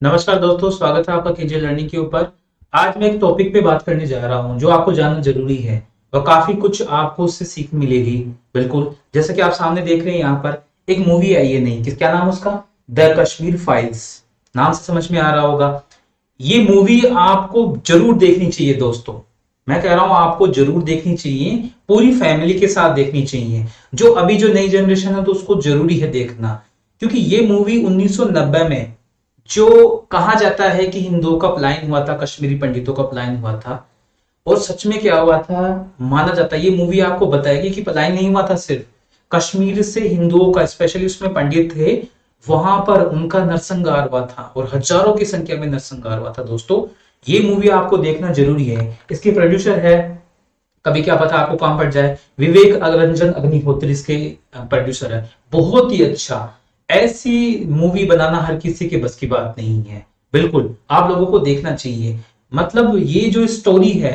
नमस्कार दोस्तों, स्वागत है आपका केजे लर्निंग के ऊपर। आज मैं एक टॉपिक पे बात करने जा रहा हूं जो आपको जानना जरूरी है और काफी कुछ आपको उससे सीख मिलेगी। बिल्कुल जैसे कि आप सामने देख रहे हैं, यहाँ पर एक मूवी आई है नई। क्या नाम है उसका? The Kashmir files. नाम से समझ में आ रहा होगा। ये मूवी आपको जरूर देखनी चाहिए दोस्तों। मैं कह रहा हूं आपको जरूर देखनी चाहिए, पूरी फैमिली के साथ देखनी चाहिए। जो अभी जो नई जनरेशन है तो उसको जरूरी है देखना, क्योंकि ये मूवी 1990 में जो कहा जाता है कि हिंदुओं का पलायन हुआ था, कश्मीरी पंडितों का पलायन हुआ था। और सच में क्या हुआ था माना जाता है। ये मूवी आपको बताएगी कि पलायन नहीं हुआ था सिर्फ कश्मीर से हिंदुओं का, स्पेशली उसमें पंडित थे, वहां पर उनका नरसंहार हुआ था और हजारों की संख्या में नरसंहार हुआ था दोस्तों। ये मूवी आपको देखना जरूरी है। इसके प्रोड्यूसर है, कभी क्या पता आपको काम पड़ जाए, विवेक रंजन अग्निहोत्री इसके प्रोड्यूसर है। बहुत ही अच्छा। ऐसी मूवी बनाना हर किसी के बस की बात नहीं है। बिल्कुल आप लोगों को देखना चाहिए। मतलब ये जो स्टोरी है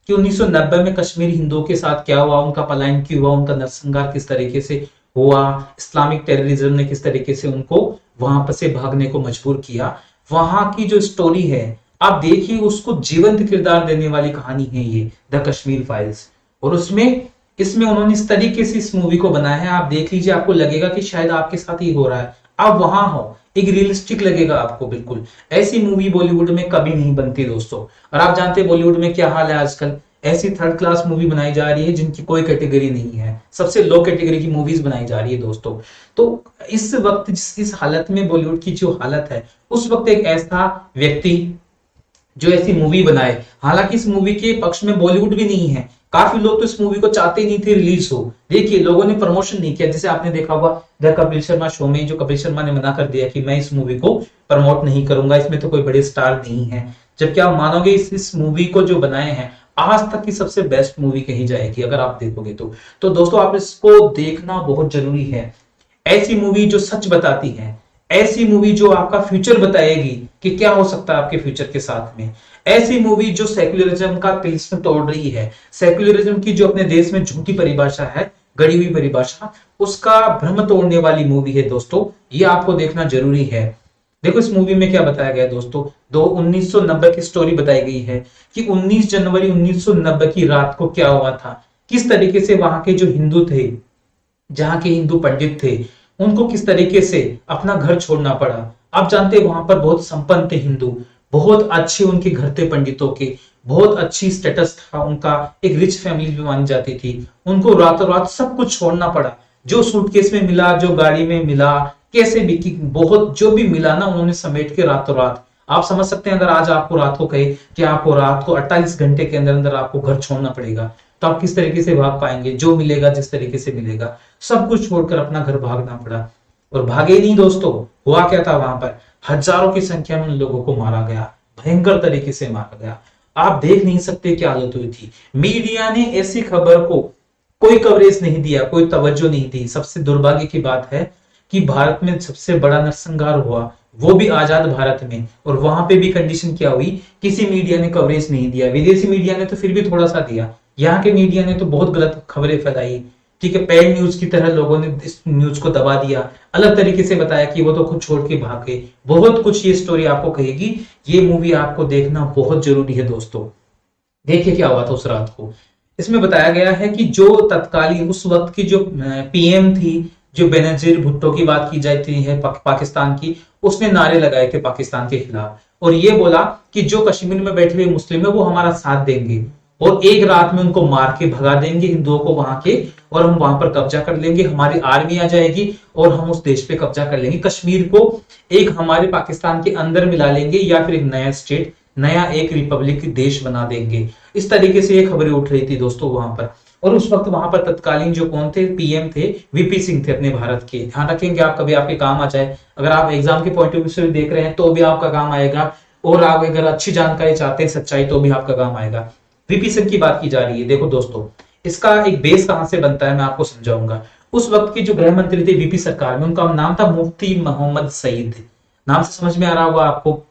कि 1990 में कश्मीरी हिंदुओं के साथ क्या हुआ, उनका पलायन क्यों हुआ, उनका नरसंहार किस तरीके से हुआ, इस्लामिक टेररिज्म ने किस तरीके से उनको वहां पर से भागने को मजबूर किया, वहां की जो स्टोरी है आप देखिए। उसको जीवंत किरदार देने वाली कहानी है ये द कश्मीर फाइल्स। और उसमें इसमें उन्होंने इस तरीके से इस मूवी को बनाया है, आप देख लीजिए, आपको लगेगा कि शायद आपके साथ ही हो रहा है, आप वहां हो। एक रियलिस्टिक लगेगा आपको। बिल्कुल ऐसी मूवी बॉलीवुड में कभी नहीं बनती दोस्तों। और आप जानते हैं बॉलीवुड में क्या हाल है आजकल। ऐसी थर्ड क्लास मूवी बनाई जा रही है जिनकी कोई कैटेगरी नहीं है, सबसे लो कैटेगरी की मूवीज बनाई जा रही है दोस्तों। तो इस वक्त इस हालत में बॉलीवुड की जो हालत है, उस वक्त एक ऐसा व्यक्ति जो ऐसी मूवी बनाए, हालांकि इस मूवी के पक्ष में बॉलीवुड भी नहीं है। काफी लोग तो इस मूवी को चाहते नहीं थे रिलीज हो। देखिए लोगों ने प्रमोशन नहीं किया, जैसे आपने देखा होगा द कपिल शर्मा शो में, जो कपिल शर्मा ने मना कर दिया कि मैं इस मूवी को प्रमोट नहीं करूंगा, इसमें तो कोई बड़े स्टार नहीं है। जबकि आप मानोगे इस मूवी को जो बनाए हैं, आज तक की सबसे बेस्ट मूवी कही जाएगी अगर आप देखोगे तो दोस्तों आप इसको देखना बहुत जरूरी है। ऐसी मूवी जो सच बताती है, ऐसी मूवी जो आपका फ्यूचर बताएगी कि क्या हो सकता है आपके फ्यूचर के साथ में, ऐसी मूवी जो सेक्युलरिज्म का तिलिस्म तोड़ रही है, सेक्युलरिज्म की जो अपने देश में झूठी परिभाषा है, गढ़ी हुई परिभाषा, उसका भ्रम तोड़ने वाली मूवी है दोस्तों। ये आपको देखना जरूरी है। देखो इस मूवी में क्या बताया गया है दोस्तों, 1990 की स्टोरी बताई गई है कि 19 जनवरी 1990 की रात को क्या हुआ था, किस तरीके से वहां के जो हिंदू थे, जहां के हिंदू पंडित थे, उनको किस तरीके से अपना घर छोड़ना पड़ा। आप जानते हैं वहां पर बहुत संपन्न थे हिंदू, बहुत अच्छे उनके घर थे पंडितों के, बहुत अच्छी स्टेटस था उनका, एक रिच फैमिली भी मानी जाती थी। उनको रातों रात सब कुछ छोड़ना पड़ा, जो सूटकेस में मिला, जो गाड़ी में मिला, कैसे भी कि बहुत जो भी मिला ना उन्होंने समेट के रातों रात। आप समझ सकते हैं अगर आज आपको रात को कहे कि आपको रात को 48 घंटे के अंदर अंदर आपको घर छोड़ना पड़ेगा, तो आप किस तरीके से भाग पाएंगे? जो मिलेगा जिस तरीके से मिलेगा, सब कुछ छोड़कर अपना घर भागना पड़ा। और भागे नहीं दोस्तों, हुआ क्या था वहां पर, हजारों की संख्या में उन लोगों को मारा गया, भयंकर तरीके से मारा गया। आप देख नहीं सकते क्या हालत हुई थी। मीडिया ने ऐसी खबर को कोई कवरेज नहीं दिया, कोई तवज्जो नहीं दी। सबसे दुर्भाग्य की बात है कि भारत में सबसे बड़ा नरसंहार हुआ, वो भी आजाद भारत में, और वहां पे भी कंडीशन क्या हुई, किसी मीडिया ने कवरेज नहीं दिया। विदेशी मीडिया ने तो फिर भी थोड़ा सा दिया, यहाँ के मीडिया ने तो बहुत गलत खबरें फैलाई। ठीक है, पेड न्यूज की तरह लोगों ने इस न्यूज को दबा दिया, अलग तरीके से बताया कि वो तो खुद छोड़ के भाग गए। बहुत कुछ ये स्टोरी आपको कहेगी। ये मूवी आपको देखना बहुत जरूरी है दोस्तों। देखिए क्या हुआ था उस रात को। इसमें बताया गया है कि जो तत्कालीन उस वक्त की जो पीएम थी, जो बेनजीर भुट्टो की बात की जाती है पाकिस्तान की, उसने नारे लगाए थे पाकिस्तान के खिलाफ और ये बोला कि जो कश्मीर में बैठे हुए मुस्लिम है वो हमारा साथ देंगे और एक रात में उनको मार के भगा देंगे हिंदुओं को वहां के, और हम वहां पर कब्जा कर लेंगे, हमारी आर्मी आ जाएगी और हम उस देश पे कब्जा कर लेंगे, कश्मीर को एक हमारे पाकिस्तान के अंदर मिला लेंगे या फिर एक नया स्टेट, नया एक रिपब्लिक देश बना देंगे। इस तरीके से ये खबरें उठ रही थी दोस्तों वहां पर। और उस वक्त वहां पर तत्कालीन जो कौन थे, पीएम थे, वीपी सिंह थे अपने भारत के। ध्यान रखेंगे आप, कभी आपके काम आ जाए, अगर आप एग्जाम के पॉइंट ऑफ व्यू से भी देख रहे हैं तो भी आपका काम आएगा, और आप अगर अच्छी जानकारी चाहते हैं, सच्चाई, तो भी आपका काम आएगा। वीपी सिंह की बात की जा रही है। देखो दोस्तों इसका एक बेस कहां से बनता है मैं आपको समझाऊंगा। उस वक्त के जो गृह मंत्री थे वीपी सरकार में, उनका नाम था मुफ्ती मोहम्मद सईद। नाम से समझ में आ रहा होगा आपको।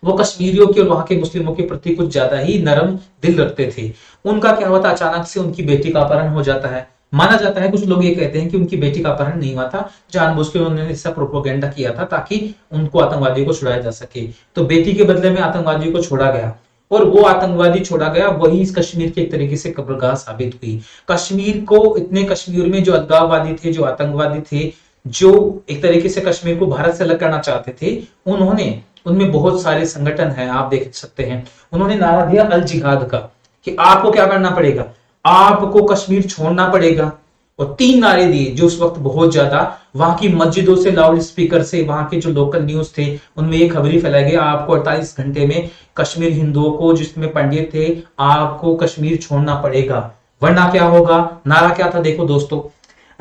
वो कश्मीरियों के और वहां के मुस्लिमों के प्रति कुछ ज्यादा ही नरम दिल रखते थे। उनका क्या हुआ था, अचानक से उनकी बेटी का अपहरण हो जाता है। माना जाता है, कुछ लोग ये कहते हैं कि उनकी बेटी का अपहरण नहीं हुआ था, जानबूझ के उन्होंने ऐसा प्रोपोगेंडा किया था ताकि उनको आतंकवादियों को छुड़ाया जा सके। तो बेटी के बदले में आतंकवादियों को छोड़ा गया, और वो आतंकवादी छोड़ा गया वही इस कश्मीर के एक तरीके से कब्रगाह साबित हुई। कश्मीर को इतने, कश्मीर में जो अलगाववादी थे, जो आतंकवादी थे, जो एक तरीके से कश्मीर को भारत से अलग करना चाहते थे, उन्होंने, उनमें बहुत सारे संगठन हैं, आप देख सकते हैं, उन्होंने नारा दिया अल जिहाद का, कि आपको क्या करना पड़ेगा, आपको कश्मीर छोड़ना पड़ेगा। और 3 नारे दिए जो उस वक्त बहुत ज्यादा वहां की मस्जिदों से, लाउड स्पीकर से, वहां के जो लोकल न्यूज थे उनमें ये खबरी फैलाई गई, आपको 48 घंटे में कश्मीर हिंदुओं को, जिसमें पंडित थे, आपको कश्मीर छोड़ना पड़ेगा, वरना क्या होगा। नारा क्या था देखो दोस्तों,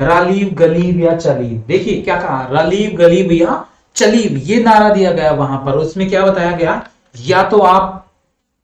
रालीव गलीब या चलीब, देखिए क्या कहा, रालीव गलीब या चलीब, ये नारा दिया गया वहां पर। उसमें क्या बताया गया, या तो आप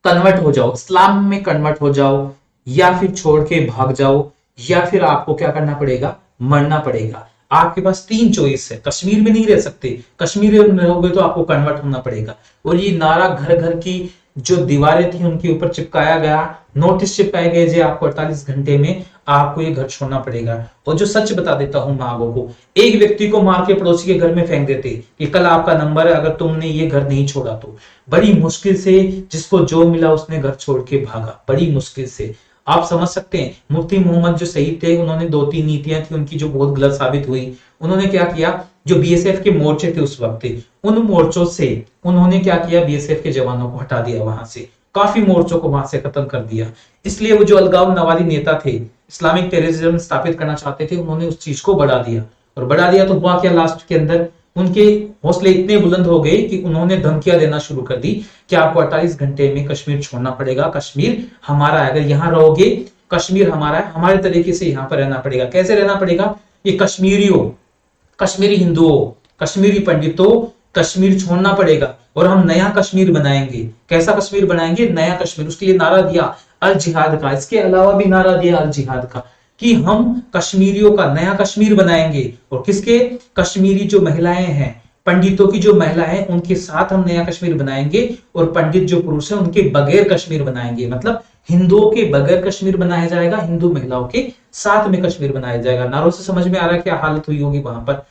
कन्वर्ट हो जाओ, इस्लाम में कन्वर्ट हो जाओ, या फिर छोड़ के भाग जाओ, या फिर आपको क्या करना पड़ेगा, मरना पड़ेगा। आपके पास 3 चॉइस है, कश्मीर में नहीं रह सकते, कश्मीर में रहोगे तो आपको कन्वर्ट होना पड़ेगा। और ये नारा घर घर की जो दीवारें थी उनके ऊपर चिपकाया गया, नोटिस चिपकाए गए जो आपको 48 घंटे में आपको ये घर छोड़ना पड़ेगा। और जो सच बता देता हूं मैं आपको को, एक व्यक्ति को मार के पड़ोसी के घर में फेंक देते कि कल आपका नंबर है, अगर तुमने ये घर नहीं छोड़ा तो। बड़ी मुश्किल से जिसको जो मिला उसने घर छोड़ के भागा, बड़ी मुश्किल से। आप समझ सकते हैं, मुफ्ती मोहम्मद जो शहीद थे, उन्होंने 2-3 नीतियां थी उनकी जो बहुत गलत साबित हुई। उन्होंने क्या किया, जो बीएसएफ के मोर्चे थे उस वक्त, उन मोर्चों से उन्होंने क्या किया, बीएसएफ के जवानों को हटा दिया वहां से, काफी मोर्चों को वहां से खत्म कर दिया। इसलिए वो जो अलगाव नवादी नेता थे, इस्लामिक टेररिज्म स्थापित करना चाहते थे, उन्होंने उस चीज को बढ़ा दिया। और बढ़ा दिया तो हुआ क्या, लास्ट के अंदर उनके हौसले इतने बुलंद हो गए कि उन्होंने धमकियां देना शुरू कर दी कि आपको 48 घंटे में कश्मीर छोड़ना पड़ेगा, कश्मीर हमारा है, अगर यहां रहोगे कश्मीर हमारा है, हमारे तरीके से यहां पर रहना पड़ेगा। कैसे रहना पड़ेगा, ये कश्मीरियों, कश्मीरी हिंदुओं, कश्मीरी पंडितों, कश्मीर छोड़ना पड़ेगा और हम नया कश्मीर बनाएंगे। कैसा कश्मीर बनाएंगे, नया कश्मीर। उसके लिए नारा दिया अल जिहाद का। इसके अलावा भी नारा दिया अल जिहाद का कि हम कश्मीरियों का नया कश्मीर बनाएंगे। और किसके, कश्मीरी जो महिलाएं हैं, पंडितों की जो महिलाएं हैं, उनके साथ हम नया कश्मीर बनाएंगे। और पंडित जो पुरुष हैं उनके बगैर कश्मीर बनाएंगे, मतलब हिंदुओं के बगैर कश्मीर बनाया जाएगा, हिंदू महिलाओं के साथ में कश्मीर बनाया जाएगा। नारों से समझ में आ रहा है क्या हालत हुई होगी वहां पर।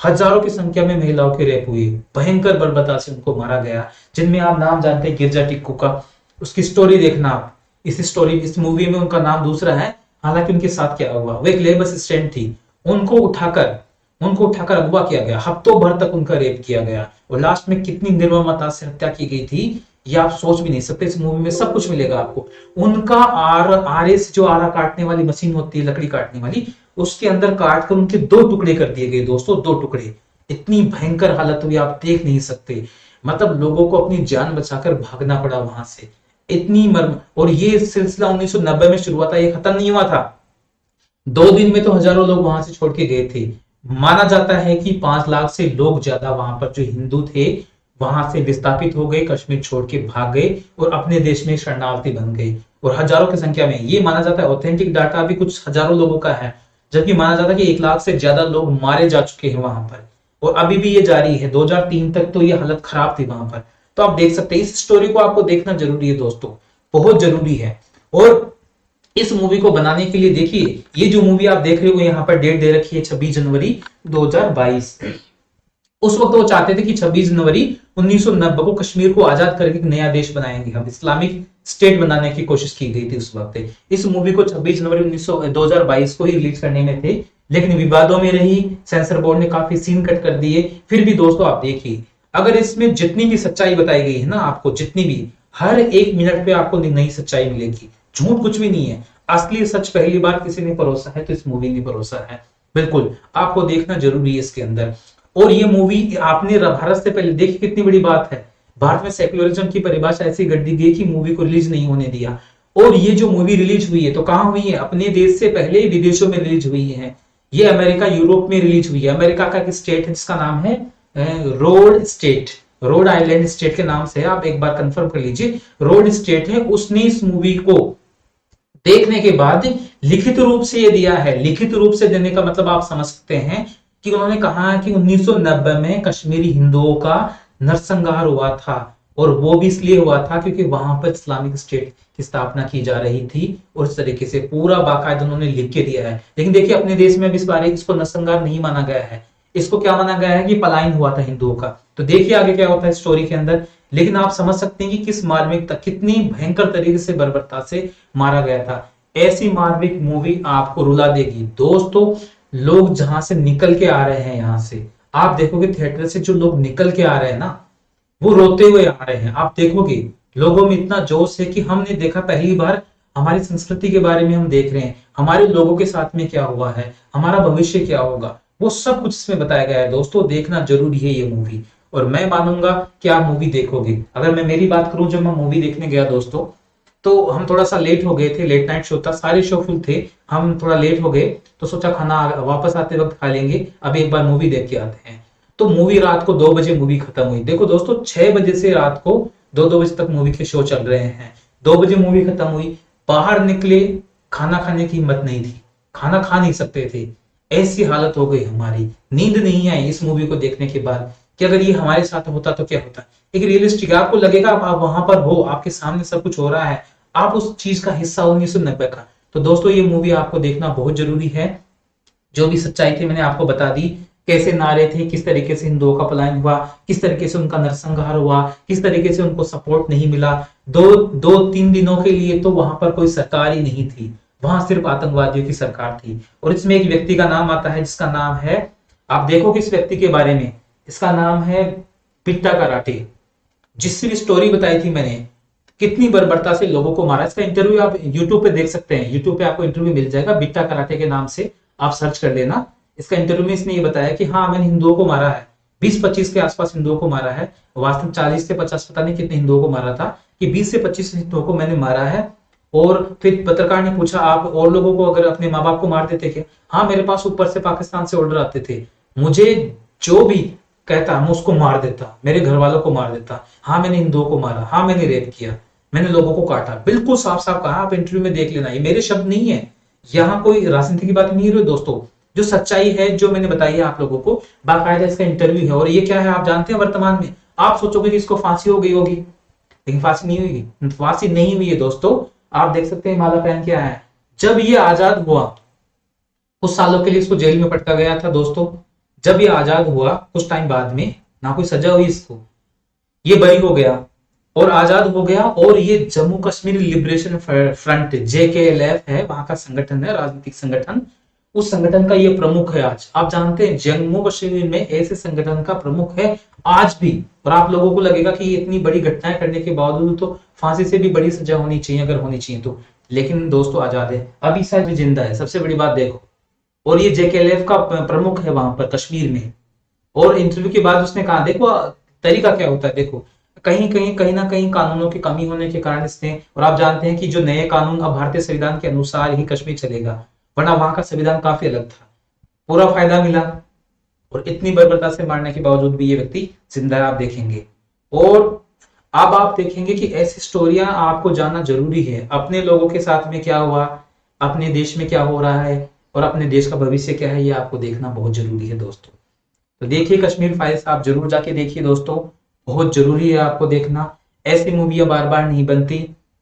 हजारों की संख्या में महिलाओं के रेप हुए, भयंकर बर्बरता से उनको मारा गया, जिनमें आप नाम जानते हैं गिरजा टिक्कू का। उसकी स्टोरी देखना आप, इस मूवी में उनका नाम दूसरा है, हालांकि उनके साथ क्या हुआ, वो एक लेबर असिस्टेंट थी, उनको उठाकर अगवा किया गया, हफ्तों भर तक उनका रेप किया गया और लास्ट में कितनी निर्ममता से हत्या की गई थी ये आप सोच भी नहीं सकते। इस मूवी में सब कुछ मिलेगा आपको। उनका आरे से जो आरा काटने वाली मशीन होती है, लकड़ी काटने वाली, उसके अंदर काट कर उनके 2 टुकड़े कर दिए गए दोस्तों, 2 टुकड़े। इतनी भयंकर हालत हुई आप देख नहीं सकते, मतलब लोगों को अपनी जान बचाकर भागना पड़ा वहां से, इतनी मर्म। और ये सिलसिला 1990 में शुरू हुआ था, ये खत्म नहीं हुआ था। 2 दिन में तो हजारों लोग वहां से छोड़ के गए थे। माना जाता है कि 5 लाख से लोग ज्यादा वहां पर जो हिंदू थे वहां से विस्थापित हो गए, कश्मीर छोड़ के भाग गए और अपने देश में शरणार्थी बन गए। और हजारों की संख्या में, ये माना जाता है, ऑथेंटिक डाटा भी कुछ हजारों लोगों का है, जबकि माना जाता है कि 1 लाख से ज्यादा लोग मारे जा चुके हैं वहां पर। और अभी भी ये जारी है, 2003 तक तो ये हालत खराब थी वहां पर। तो आप देख सकते हैं, इस स्टोरी को आपको देखना जरूरी है दोस्तों, बहुत जरूरी है। और इस मूवी को बनाने के लिए देखिए, ये जो मूवी आप देख रहे हो यहाँ पर डेट दे रखी है 26 जनवरी 2022। उस वक्त वो चाहते थे कि 26 जनवरी 1990 को कश्मीर को आजाद करके एक नया देश बनाएंगे हम, इस्लामिक स्टेट बनाने की कोशिश की गई थी उस वक्त। इस मूवी को 26 जनवरी 2022 को ही रिलीज करने में थे, लेकिन विवादों में रही, सेंसर बोर्ड ने काफी सीन कट कर दिए। फिर भी दोस्तों आप देखिए, अगर इसमें जितनी भी सच्चाई बताई गई है ना आपको, जितनी भी, हर 1 मिनट पे आपको नई सच्चाई मिलेगी, झूठ कुछ भी नहीं है। असली सच पहली बार किसी ने परोसा है तो इस मूवी ने परोसा है। बिल्कुल आपको देखना जरूरी है इसके अंदर। और ये मूवी आपने भारत से पहले देखी, कितनी बड़ी बात है। भारत में सेक्युलरिज्म की परिभाषा ऐसी गढ़ी गई कि मूवी को रिलीज नहीं होने दिया। और ये जो मूवी रिलीज हुई है तो कहां हुई है, अपने देश से पहले विदेशों में रिलीज हुई है। ये अमेरिका, यूरोप में रिलीज हुई है। अमेरिका का एक स्टेट है जिसका नाम है रोड आइलैंड स्टेट के नाम से है, आप एक बार कंफर्म कर लीजिए, रोड स्टेट है। उसने इस मूवी को देखने के बाद लिखित रूप से ये दिया है। लिखित रूप से देने का मतलब आप समझ सकते हैं कि उन्होंने कहा कि 1990 में कश्मीरी हिंदुओं का नरसंहार हुआ था, और वो भी इसलिए हुआ था क्योंकि वहां पर इस्लामिक स्टेट की स्थापना की जा रही थी और इस तरीके से पूरा बाकायदा उन्होंने लिख के दिया है। लेकिन देखिए अपने देश में भी इस बारे इसको नरसंहार नहीं माना गया है, इसको क्या माना गया है कि पलायन हुआ था हिंदुओं का। तो देखिए आगे क्या होता है स्टोरी के अंदर। लेकिन आप समझ सकते हैं कि किस मार्मिकता, कितनी भयंकर तरीके से बर्बरता से मारा गया था। ऐसी मार्मिक मूवी आपको रुला देगी दोस्तों। लोग जहां से निकल के आ रहे हैं, यहां से आप देखोगे थिएटर से जो लोग निकल के आ रहे हैं ना, वो रोते हुए आ रहे हैं। आप देखोगे लोगों में इतना जोश है कि हमने देखा पहली बार, हमारी संस्कृति के बारे में हम देख रहे हैं, हमारे लोगों के साथ में क्या हुआ है, हमारा भविष्य क्या होगा, वो सब कुछ इसमें बताया गया है। दोस्तों देखना जरूरी है ये मूवी, और मैं मानूंगा कि आप मूवी देखोगे। अगर मैं मेरी बात करूं, जब मैं मूवी देखने गया दोस्तों, तो हम थोड़ा सा लेट हो गए थे, लेट नाइट शो था, सारे शो फुल थे, हम थोड़ा लेट हो गए, तो सोचा खाना वापस आते वक्त खा लेंगे, अब एक बार मूवी देख के आते हैं। तो मूवी रात को 2 बजे मूवी खत्म हुई। देखो दोस्तों 6 बजे से रात को 2 बजे तक मूवी के शो चल रहे हैं। 2 बजे मूवी खत्म हुई, बाहर निकले, खाना खाने की हिम्मत नहीं थी, खाना खा नहीं सकते थे। ऐसी हालत हो गई हमारी, नींद नहीं आई इस मूवी को देखने के बाद कि अगर ये हमारे साथ होता तो क्या होता। एक रियलिस्टिक, आपको लगेगा आप वहां पर हो, आपके सामने सब कुछ हो रहा है, आप उस चीज का हिस्सा हो 1990 का। तो दोस्तों ये मूवी आपको देखना बहुत जरूरी है। जो भी सच्चाई थी मैंने आपको बता दी, कैसे नारे थे, किस तरीके से हिंदुओं का पलायन हुआ, किस तरीके से उनका नरसंहार हुआ, किस तरीके से उनको सपोर्ट नहीं मिला। दो तीन दिनों के लिए तो वहां पर कोई सरकार ही नहीं थी, वहां सिर्फ आतंकवादियों की सरकार थी। और इसमें एक व्यक्ति का नाम आता है जिसका नाम है, आप देखो कि इस व्यक्ति के बारे में, इसका नाम है बिट्टा कराटे। जिससे भी स्टोरी बताई थी मैंने, कितनी बर्बरता से लोगों को मारा। इसका इंटरव्यू आप यूट्यूब पे देख सकते हैं, यूट्यूब पे आपको इंटरव्यू मिल जाएगा, बिट्टा कराटे के नाम से आप सर्च कर लेना। इसका इंटरव्यू में इसने ये बताया कि हाँ मैंने हिंदुओं को मारा है, 20-25 के आसपास हिंदुओं को मारा है। वास्तव 40 से 50 पता नहीं कितने हिंदुओं को मारा था, कि 20 से 25 हिंदुओं को मैंने मारा है। और फिर पत्रकार ने पूछा आप और लोगों को अगर अपने माँ बाप को मार देते क्या? हाँ मेरे पास ऊपर से पाकिस्तान से ऑर्डर आते थे, मुझे जो भी कहता मैं उसको मार देता, मेरे घर वालों को मार देता। हाँ मैंने हिंदुओं को मारा, हाँ मैंने रेप किया, मैंने लोगों को काटा। बिल्कुल साफ साफ कहा, आप इंटरव्यू में देख लेना, ये मेरे शब्द नहीं है, यहाँ कोई राजनीति की बात नहीं है दोस्तों। जो सच्चाई है जो मैंने बताई है आप लोगों को, बाकायदा इसका इंटरव्यू है। और ये क्या है आप जानते हैं, वर्तमान में आप सोचोगे कि इसको फांसी हो गई होगी, लेकिन फांसी नहीं हुई, फांसी नहीं हुई है दोस्तों। आप देख सकते हैं माला पहन के आया है। जब ये आजाद हुआ कुछ सालों के लिए इसको जेल में पटका गया था दोस्तों। जब ये आजाद हुआ कुछ टाइम बाद में, ना कोई सजा हुई इसको, ये बरी हो गया और आजाद हो गया। और ये Jammu Kashmir liberation front JKLF है, वहां का संगठन है, राजनीतिक संगठन, उस संगठन का ये प्रमुख है। आज आप जानते हैं जम्मू कश्मीर में ऐसे संगठन का प्रमुख है आज भी। और आप लोगों को लगेगा कि इतनी बड़ी घटनाएं करने के बावजूद तो फांसी से भी बड़ी सजा होनी चाहिए, अगर होनी चाहिए तो। लेकिन दोस्तों आजाद है, अभी शायद जिंदा है, सबसे बड़ी बात देखो। और ये JKLF का प्रमुख है वहां पर कश्मीर में। और इंटरव्यू के बाद उसने कहा, देखो तरीका क्या होता है, देखो कहीं ना कहीं कानूनों की कमी होने के कारण इसने, और आप जानते हैं कि जो नए कानून अब भारतीय संविधान के अनुसार ही कश्मीर चलेगा, वरना वहां का संविधान काफी अलग था, पूरा फायदा मिला। और इतनी बर्बरता से मारने के बावजूद भी ये व्यक्ति जिंदा है, आप देखेंगे। और अब आप देखेंगे कि ऐसी स्टोरियां आपको जानना जरूरी है। अपने लोगों के साथ में क्या हुआ, अपने देश में क्या हो रहा है, और अपने देश का भविष्य क्या है, ये आपको देखना बहुत जरूरी है दोस्तों। तो देखिए कश्मीर फाइल्स, आप जरूर जाके देखिए दोस्तों, बहुत जरूरी है आपको देखना। ऐसी मूवियां बार बार नहीं बनती,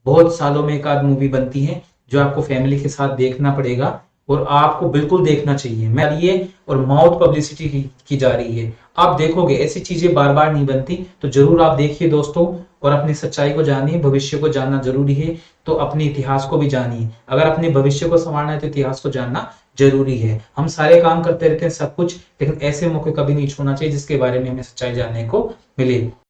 बहुत सालों में एक आध मूवी बनती है जो आपको फैमिली के साथ देखना पड़ेगा, और आपको बिल्कुल देखना चाहिए। मैं ये और माउथ पब्लिसिटी की जा रही है, आप देखोगे ऐसी चीजें बार बार नहीं बनती। तो जरूर आप देखिए दोस्तों, और अपनी सच्चाई को जानिए, भविष्य को जानना जरूरी है, तो अपने इतिहास को भी जानिए। अगर अपने भविष्य को संवारना है तो इतिहास को जानना जरूरी है। हम सारे काम करते रहते हैं सब कुछ, लेकिन ऐसे मौके कभी नहीं छोड़ना चाहिए जिसके बारे में हमें सच्चाई जानने को मिले।